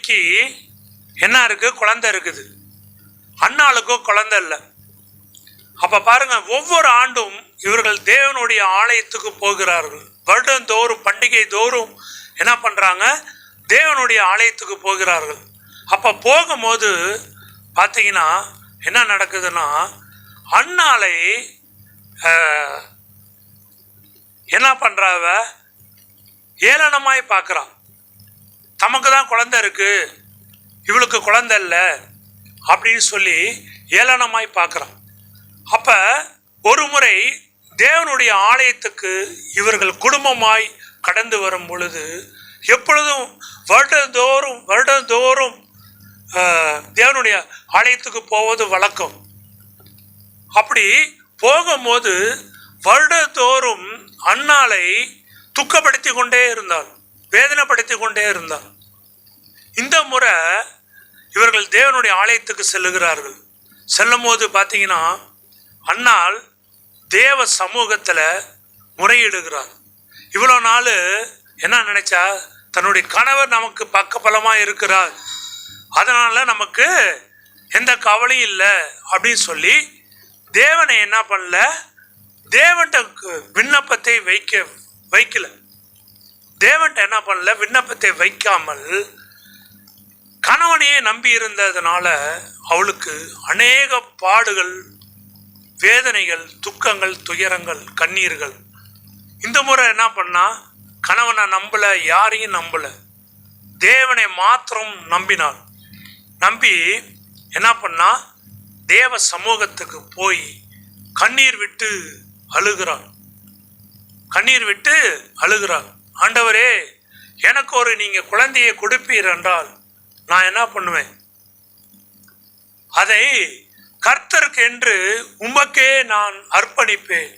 மனைவிக்கு என்ன இருக்கு? குழந்தை இருக்குது. அன்னாளுக்கும் குழந்தை இல்லை. அப்ப பாருங்க, ஒவ்வொரு ஆண்டும் இவர்கள் தேவனுடைய ஆலயத்துக்கு போகிறார்கள். வருடந்தோறும் பண்டிகை தோறும் என்ன பண்றாங்க? தேவனுடைய ஆலயத்துக்கு போகிறார்கள். அப்ப போகும்போது பார்த்தீங்கன்னா என்ன நடக்குதுன்னா, அன்னாளை என்ன பண்றாவ? ஏளனமாய் பார்க்குறான். தமக்கு தான் குழந்தை இருக்கு, இவளுக்கு குழந்தை இல்லை அப்படின்னு சொல்லி ஏளனமாய் பார்க்குறான். அப்ப ஒரு முறை தேவனுடைய ஆலயத்துக்கு இவர்கள் குடும்பமாய் கடந்து வரும் பொழுது, எப்பொழுதும் வருடந்தோறும் தேவனுடைய ஆலயத்துக்கு போவது வழக்கம். அப்படி போகும்போது வருடந்தோறும் அன்னாளை துக்கப்படுத்தி கொண்டே இருந்தாள், வேதனைப்படுத்தி கொண்டே இருந்தாள். இந்த முறை இவர்கள் தேவனுடைய ஆலயத்துக்கு செல்லுகிறார்கள். செல்லும் போது பார்த்தீங்கன்னா அன்னாள் தேவ சமூகத்தில் முறையிடுகிறார். இவ்வளோ நாள் என்ன நினைச்சா? தன்னுடைய கணவர் நமக்கு பக்கபலமாக இருக்கிறார், அதனால நமக்கு எந்த கவலையும் இல்லை அப்படின்னு சொல்லி தேவனை என்ன பண்ணல? தேவன்கிட்ட விண்ணப்பத்தை வைக்கல. தேவன்கிட்ட என்ன பண்ணல? விண்ணப்பத்தை வைக்காமல் கணவனையே நம்பி இருந்ததுனால அவளுக்கு அநேக பாடுகள், வேதனைகள், துக்கங்கள், துயரங்கள், கண்ணீர்கள். இந்த முறை என்ன பண்ணா? கணவனை நம்பல, யாரையும் நம்பல, தேவனை மாத்திரம் நம்பினாள். நம்பி என்ன பண்ணா? தேவ சமூகத்துக்கு போய் கண்ணீர் விட்டு அழுகிறாள். ஆண்டவரே, எனக்கு நீங்க குழந்தையை கொடுப்பீர் என்றால் நான் என்ன பண்ணுவேன்? அதை கர்த்தருக்கு என்று உமக்கே நான் அர்ப்பணிப்பேன்.